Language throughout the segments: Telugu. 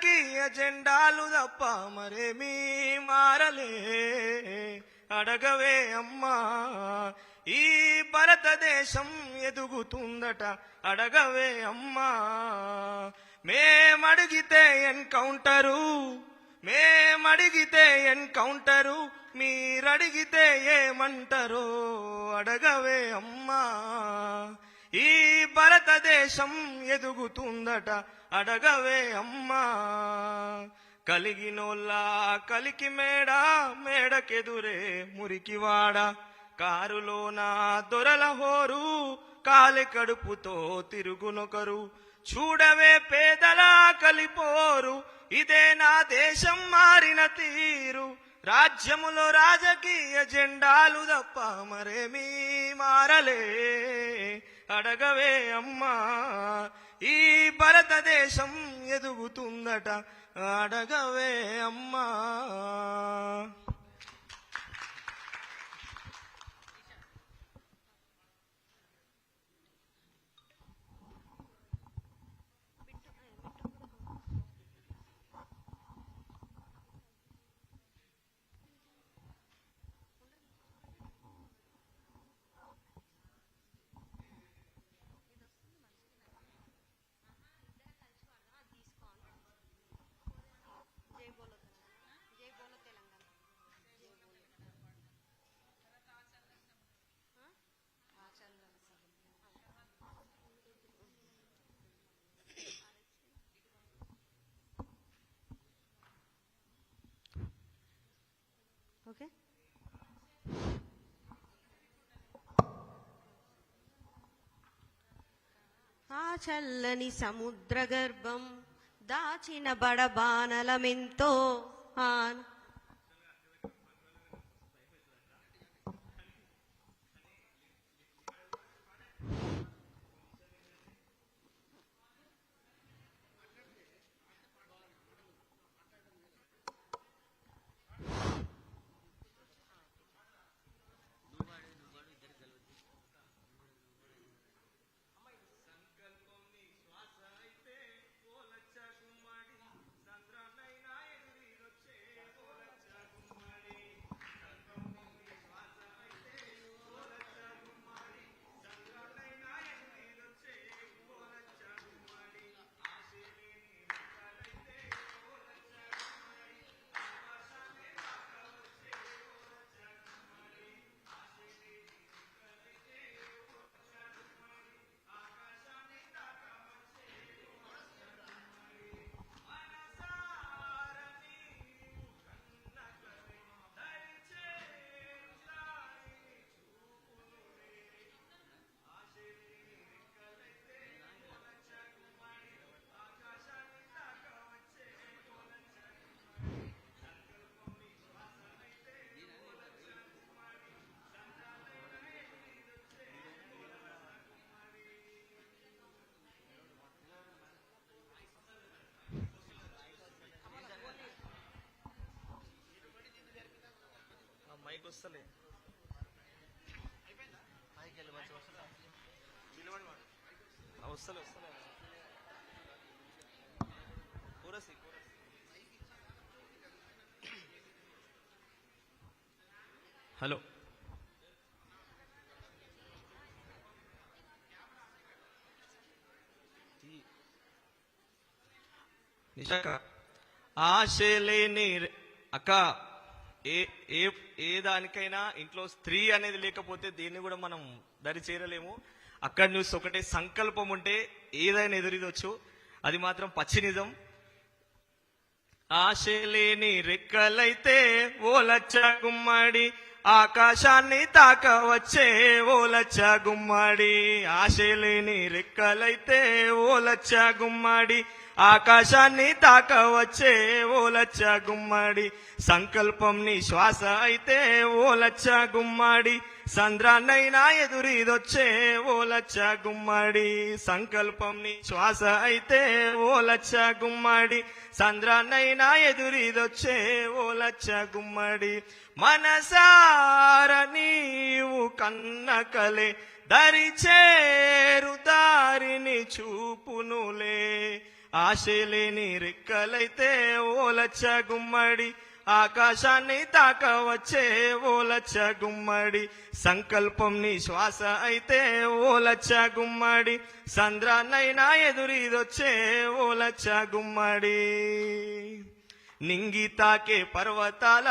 రాజకీయ జెండాలు తప్ప మరేమీ మారలే. అడగవే అమ్మా ఈ భారతదేశం ఎదుగుతుందట, అడగవే అమ్మా. మేమడిగితే ఎన్కౌంటరు, మేమడిగితే ఎన్కౌంటరు, మీరడిగితే ఏమంటారో అడగవే అమ్మా. ఈ భారతదేశం ఎదుగుతుందట, అడగవే అమ్మా. కలిగినోళ్ళ కలికి మేడ, మేడకెదురే మురికివాడ. కారులోన దొరల హోరు, కాలి కడుపుతో తిరుగునొకరు. చూడవే పేదల కలిపోరు, ఇదే నా దేశం మారిన తీరు. రాజ్యములో రాజకీయ జెండాలు తప్ప మరేమీ మారలే. అడగవే అమ్మా ఈ భారతదేశం ఎదుగుతుందట, అడగవే అమ్మా. ఓకే, ఆ చల్లని సముద్ర గర్భం దాచిన బడబానలమెంతో మైక్ వస్తలే. వస్తలే వస్తలే కూరసి హలో నిషాక ఆశలేని అక్క ఏ దానికైనా ఇంట్లో స్త్రీ అనేది లేకపోతే దీన్ని కూడా మనం దరి చేరలేము. అక్కడ చూసి ఒకటే సంకల్పం ఉంటే ఏదైనా ఎదురీదొచ్చు, అది మాత్రం పచ్చి నిజం. ఆశలేని రెక్కలైతే ఓ లచ్చ గుమ్మడి, ఆకాశాన్ని తాకవచ్చే ఓ లచ్చ గుమ్మడి. ఆశలేని రెక్కలైతే ఓ లచ్చ గుమ్మడి, ఆకాశాన్ని తాకవచ్చే ఓ లచ్చ గుమ్మడి. సంకల్పం నీ శ్వాస అయితే ఓ లచ్చ గుమ్మడి, సంద్రాన్నైనా ఎదురీదొచ్చే ఓ లచ్చ గుమ్మడి. సంకల్పం నీ శ్వాస అయితే ఓ లచ్చ గుమ్మడి, సంద్రాన్నైనా ఎదురీదొచ్చే ఓ లచ్చ గుమ్మడి. మనసార నీవు కన్నకలే దరి చేరు దారిని చూపునులే. ఆశలేని రెక్కలైతే ఓలచ్చ గుమ్మడి ఆకాశాన్ని తాకవచ్చే ఓలచ్చ గుమ్మడి సంకల్పం నీ శ్వాస అయితే ఓలచ్చ గుమ్మడి సంద్రాన్నైనా ఎదురీదొచ్చే ఓలచ్చ గుమ్మడి నింగి తాకే పర్వతాల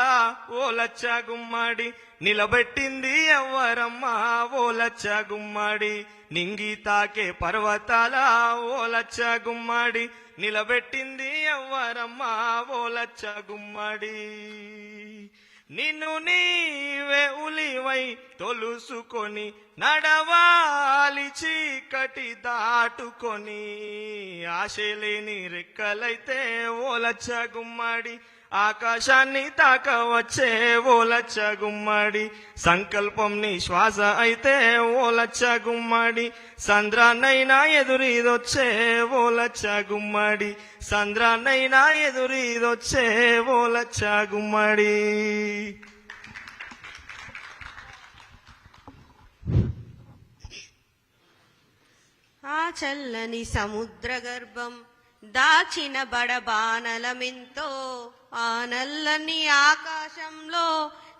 ఓలచ్చ గుమ్మడి నిలబెట్టింది ఎవ్వరమ్మా ఓలచ్చ గుమ్మడి నింగి తాకే పర్వతాల ఓలచ్చ గుమ్మడి నిలబెట్టింది ఎవ్వరమ్మా ఓలచ్చ గుమ్మడి నిన్ను నీవే ఉలివై తొలుసుకొని నడవాలి చీకటి దాటుకొని ఆశలేని రెక్కలైతే ఓలచ్చ గుమ్మడి ఆకాశాన్ని తాకవచ్చే ఓలచ్చ గుమ్మడి సంకల్పం నీ శ్వాస అయితే ఓలచ్చ గుమ్మడి సంద్రాన్నైనా ఎదురీదొచ్చే ఓలచ్చ గుమ్మడి సంద్రాన్నైనా ఎదురీదొచ్చే ఓలచ్చ గుమ్మడి ఆ చల్లని సముద్ర గర్భం దాచిన బడబానలమెంతో ఆ నల్లని ఆకాశంలో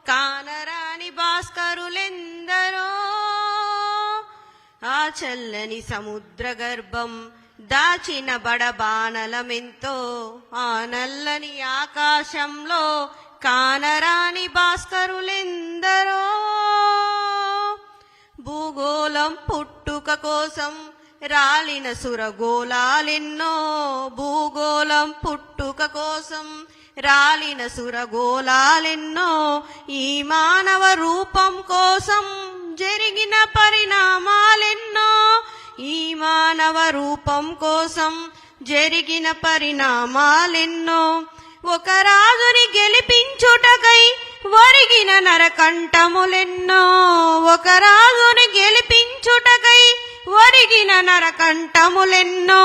కానరాని భాస్కరులెందరో ఆ చల్లని సముద్ర గర్భం దాచిన బడబానలమెంతో ఆ నల్లని ఆకాశంలో కానరాని భాస్కరులెందరో భూగోళం పుట్టుక కోసం రాలిన సురగోళాలెన్నో భూగోళం పుట్టుక కోసం రాలిన సురగోళాలెన్నో ఈ మానవ రూపం కోసం జరిగిన పరిణామాలెన్నో ఈ మానవ రూపం కోసం జరిగిన పరిణామాలెన్నో ఒక రాజుని గెలిపించుటకై ఒరిగిన నరకంఠములెన్నో ఒక రాజుని గెలిపించుటకై ఒరిగిన నరకంఠములెన్నో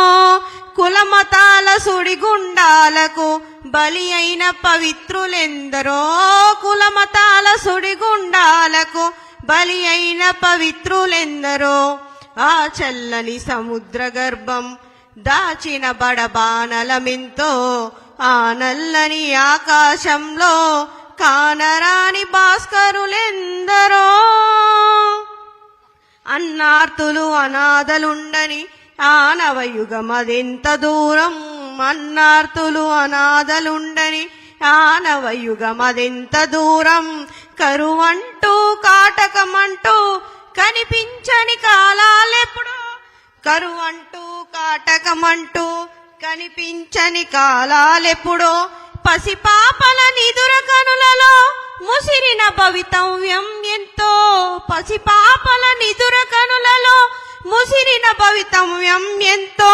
కులమతాల సుడిగుండాలకు బలి అయిన పవిత్రులెందరో కులమతాల సుడిగుండాలకు బలి అయిన పవిత్రులెందరో ఆ చల్లని సముద్ర గర్భం దాచిన బడబానలమెంతో ఆ నల్లని ఆకాశంలో కానరాని భాస్కరులెందరో అన్నార్తులు అనాథలుండని ఆనవయుగమదెంత దూరం అన్నార్తులు అనాథలుండని ఆనవయుగమదెంత దూరం కరువంటూ కాటకమంటూ కనిపించని కాలాలెప్పుడు కరువంటూ కాటకమంటూ కనిపించని కాలాలెప్పుడో పసిపాపల నిదుర కనులలో ముసిరిన భవితవ్యం ఎంతో పసిపాపల నిదుర కనులలో ముసిరిన భవితవ్యం ఎంతో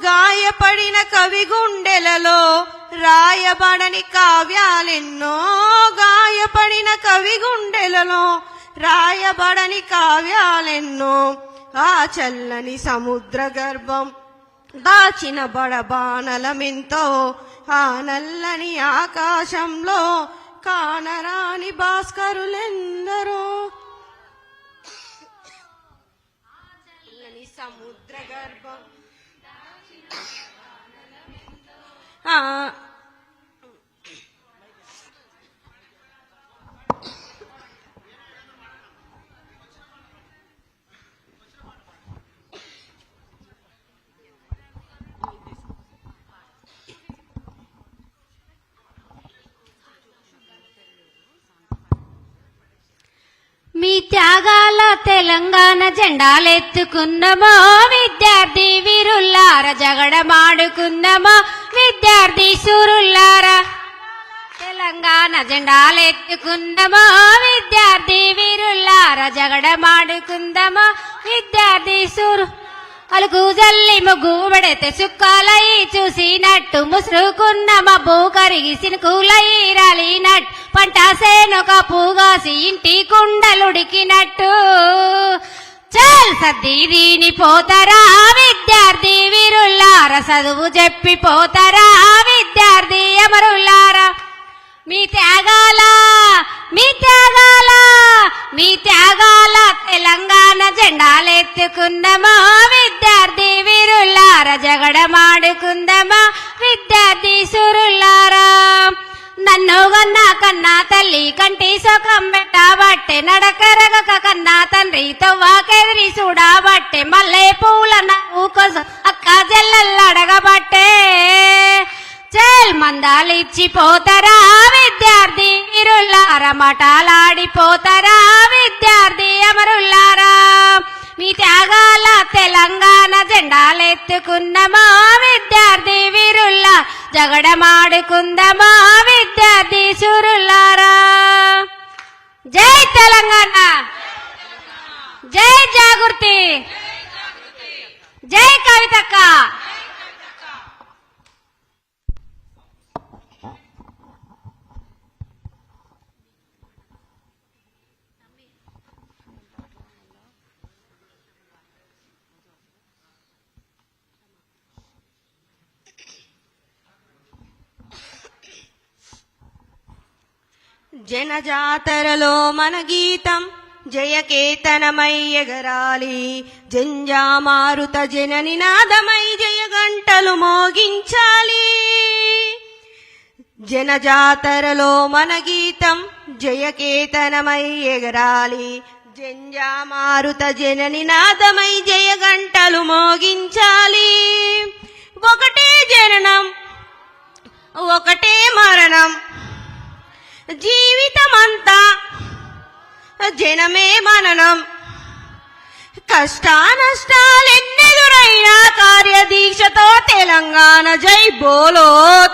గాయపడిన కవి గుండెలలో రాయబడని కావ్యాలెన్నో గాయపడిన కవి గుండెలలో రాయబడని కావ్యాలెన్నో ఆ చల్లని సముద్ర గర్భం దాచిన బడబానలమెంతో ఆ నల్లని ఆకాశంలో కానరాని భాస్కరులెందరో చల్లని సముద్ర గర్భం మీ త్యాగాల తెలంగాణ జెండాలెత్తుకున్నమో విద్యార్థి వీరుల్లార జగడమాడుకుందమో విద్యార్థి సూరుల్లారా తెలంగాణ జెండాలెత్తుకుందమో విద్యార్థి వీరుల్లార జగడమాడుకుందమో విద్యార్థి సూరు అలుగు జల్లి ముగ్గు పెడితే సుక్కాలై చూసినట్టు ముసురుకున్న మబ్బు కరిగి సినుకులై రాలినట్టు పంట సేనొక పూగాసి ఇంటి కుండలుడికినట్టు చల్ సర్దిని పోతారా విద్యార్థి వీరుల్లార చదువు చెప్పి పోతారా విద్యార్థి అమరుల్లారా మీ త్యాగాల తెలంగాణ తెలంగాణ జెండాలెత్తుకుందమా విద్యార్థి వీరుల్లార జగడమాడుకుందమా విద్యార్థి సురుల్లారా నన్ను గన్నా కన్నా తల్లి కంటి సుఖం పెట్టబట్టే నడకరగక కన్నా తండ్రితో వాకెదిరి చూడబట్టే మల్లె పూల నవ్వు కోసం అక్క జల్లల్లడగబట్టే చేల్ మందాలిచ్చిపోతారా విద్యార్థి వీరుల్లారా మటాలాడిపోతారా విద్యార్థి అమరుల్లారా మీ త్యాగాల తెలంగాణ జెండాలెత్తుకున్నమా విద్యార్థి వీరుల్లా జగడమాడుకుందమా విద్యార్థి సురుల్లారా జై తెలంగాణ జై జాగృతి జై కవితక్క జనజాతరలో మన గీతం జయకేతనమై ఎగరాలి జంజామారుత జన నినాదమై జయగంటలు మోగించాలి జనజాతరలో మన గీతం జయకేతనమై ఎగరాలి జంజామారుత జన నినాదమై జయగంటలు మోగించాలి ఒకటే జననం ఒకటే మరణం జీవితమంతా జనమే మననం కష్టానష్టాలెన్నెదురైనా కార్యదీక్షతో తెలంగాణ జై బోలో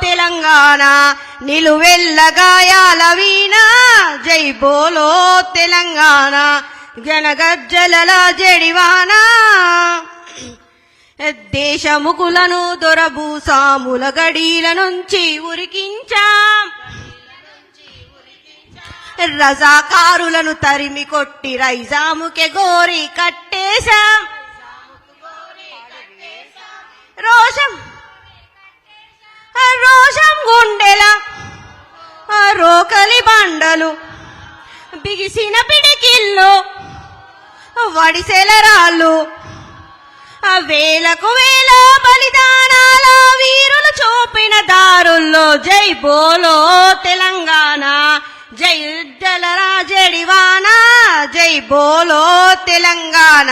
తెలంగాణ నిలువెల్ల గాయాల వీణ జై బోలో తెలంగాణ జనగజ్జల జడివాన దేశముకులను దొరభూసాముల గడీల నుంచి ఉరికించాం రజాకారులను తరిమి కొట్టి రైజాముకే గోరి కట్టేశాం రోషం రోషం గుండెల రోకలి బండలు బిగిసిన పిడికిళ్ళు వడిసెల రాళ్ళు వేలకు వేల బలిదానాల వీరులు చూపిన దారుల్లో జై బోలో తెలంగాణ జై జలరా జడివానా జై బోలో తెలంగాణ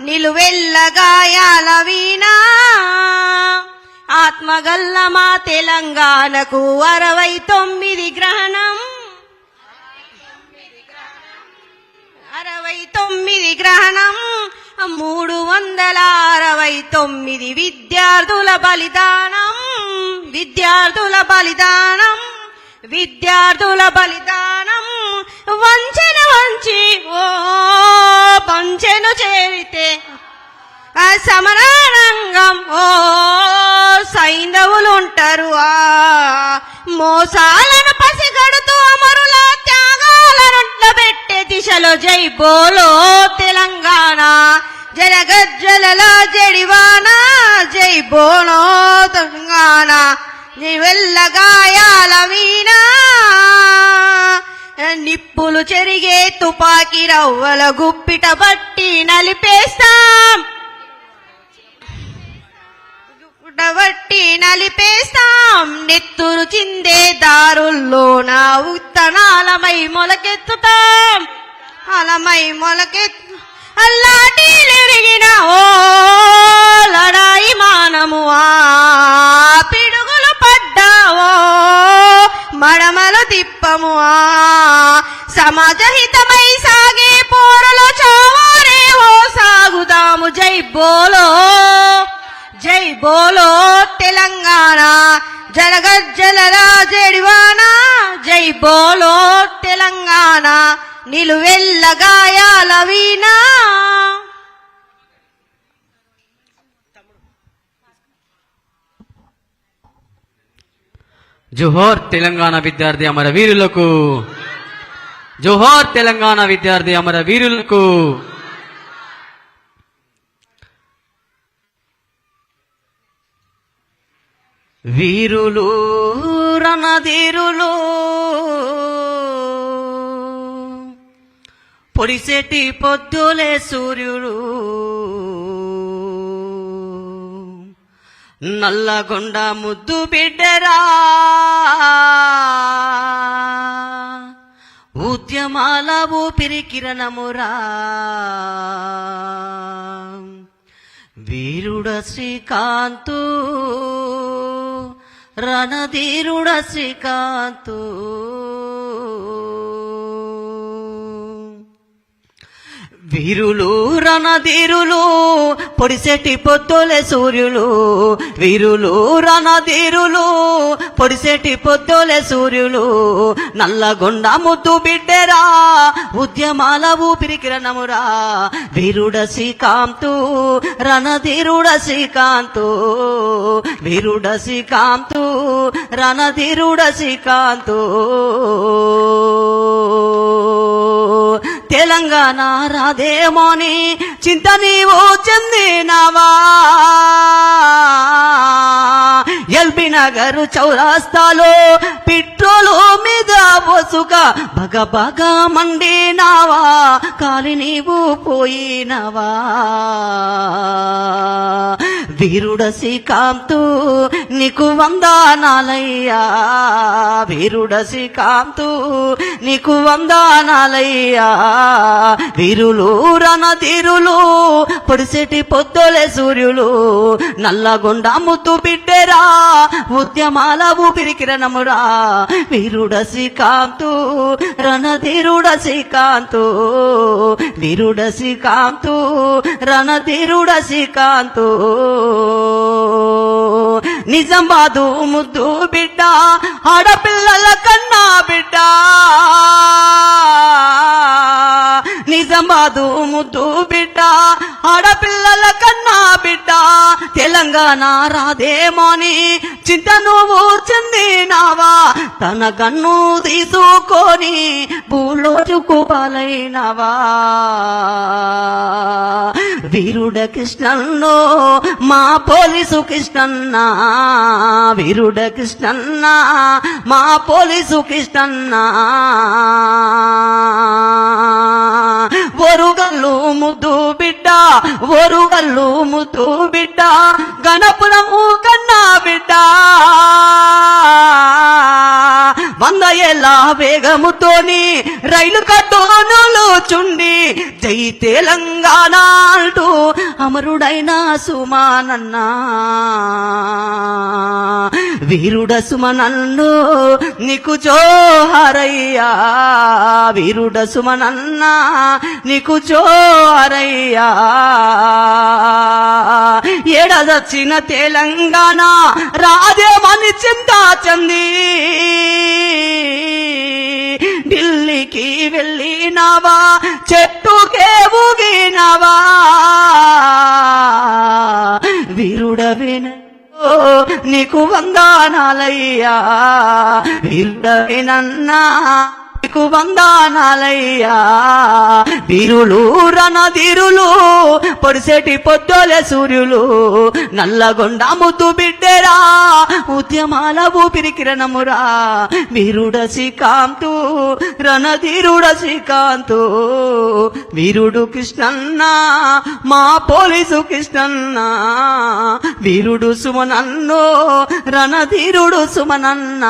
నిలువెల్ల గాయాల వీణా ఆత్మగల్ల మా తెలంగాణకు 69 గ్రహణం 69 గ్రహణం 369 విద్యార్థుల బలిదానం విద్యార్థుల బలిదానం విద్యార్థుల బలిదానం వంచెన వంచి ఓ పంచెను చేరితే సమరారంగం ఓ సైంధవులుంటారు మోసాలను పసిగడుతూ అమరుల త్యాగాలను పెట్టే దిశలో జై బోలో తెలంగాణ జనగజ్జల జడివాన జై బోలో తెలంగాణ నివెల్ల గాయాల వీణ నిప్పులు చెరిగే తుపాకీ రవ్వల గుప్పిట బట్టి నలిపేస్తాం నలిపేస్తాం నెత్తురు చిందే దారుల్లోన ఉత్తనాలమై మొలకెత్తుతాం అలమై మొలకెత్తు అల్లాటిరిగిన ఓ లడాయి మానము పిడుగులు పడ్డావో మడమలు తిప్పము సమాజహితమై సాగే పోరులో చావారేవో సాగుదాము జై బోలో తెలంగాణ జనగజ్జలరా జడివానా జై బోలో తెలంగాణ నిలువెల్ల గాయాల వీణా జోహార్ తెలంగాణ విద్యార్థి అమర వీరులకు జోహార్ తెలంగాణ విద్యార్థి అమర వీరులకు వీరులు రణధీరులు పొడిసేటి పొద్దులే సూర్యుడు నల్లగొండ ముద్దు బిడ్డరా ఉద్యమాల ఊపిరి కిరణమురా వీరుడ శ్రీకాంతు రణధీరుడ శ్రీకాంతు వీరులు రణధీరులు పొడిసెట్టి పొద్దులే సూర్యులు వీరులు రణధీరులు పొడిసెట్టి పొద్దులే సూర్యులు నల్లగొండ ముద్దు బిడ్డరా ఉద్యమాల ఊపిరి కిరణమురా వీరుడ శ్రీకాంతు రణధీరుడ శ్రీకాంతు వీరుడ శ్రీకాంతు రణధీరుడ శ్రీకాంతు తెలంగాణ రాదేమోని చింత నీవు చెందినవా ఎల్బీ నగర్ చౌరాస్తాలో పెట్రోలు మీద బొసుక బగ బగ మండినావా కాలి నీవు పోయినవా వీరుడ శ్రీకాంతు నీకు వందనాలయ్యా వీరుడ శ్రీకాంతు నీకు వందనాలయ్యా వీరులు రణధీరులు పొడిసెటి పొద్దులే సూర్యులు నల్లగొండ ముద్దు బిడ్డరా ఉద్యమాల ఊపిరి కిరణమురా వీరుడ శ్రీకాంతు రణధీరుడ శ్రీకాంతు వీరుడ శ్రీకాంతు రణధీరుడ శ్రీకాంతు నిజామాబాదు ముద్దు బిడ్డ ఆడపిల్లల కన్నా బిడ్డ నిజామాబాదు ముద్దు బిడ్డ ఆడపిల్లల కన్నా బిడ్డ తెలంగాణ రాదేమోని చింత నువ్వు చెందినావా తన కన్ను తీసుకొని భూలోచుకు పాలైనవా వీరుడ కృష్ణన్నో మా పోలీసు కృష్ణన్న వీరుడ కృష్ణన్న మా పోలీసు కృష్ణన్న ఒరుగల్లు ముద్దు బిడ్డ ఒరుగల్లు ముద్దు బిడ్డ గణపురము కన్నా బిడ్డ 100 ఏళ్ళ వేగముతోని రైలు కట్టోనులు చుండి జై తెలంగాణ అంటూ అమరుడైన సుమానన్న వీరుడ సుమనన్ను నీకు జోహారయ్యా వీరుడ సుమనన్న నీకు జోహారయ్యా ఏడదొచ్చిన తెలంగాణ రాదేమని చింతా చంది ఢిల్లీకి వెళ్ళినావా చెట్టుకే ఊగినావా వీరుడవిన నీకు వందనాలయ్యా వీరుడవినన్నా నీకు వందనాలయ్యా వీరులు రణధీరులు పొడిసెటి పొద్దులే సూర్యులు నల్లగొండ ముద్దు బిడ్డరా ఉద్యమాల ఊపిరి కిరణమురా వీరుడ శ్రీకాంతు రణధీరుడ శ్రీకాంతు వీరుడు కృష్ణన్న మా పోలీసు కృష్ణన్న వీరుడు సుమనన్ను రణధీరుడు సుమనన్న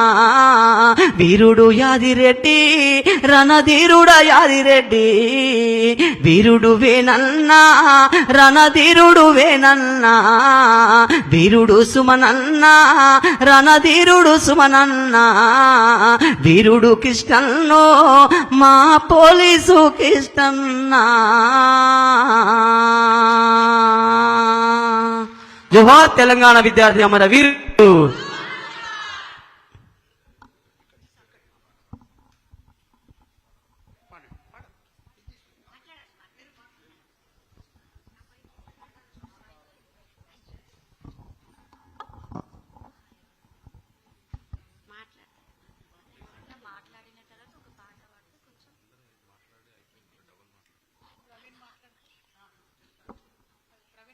వీరుడు యాదిరెడ్డి రణధీరుడ యాదిరెడ్డి వీరుడు వేనన్నా రణధీరుడు వేనన్నా వీరుడు సుమనన్న రణధీరుడు సుమనన్న వీరుడు కృష్ణన్నో మా పోలీసు కృష్ణన్న జోహార్ తెలంగాణ విద్యార్థి అమర వీరుడు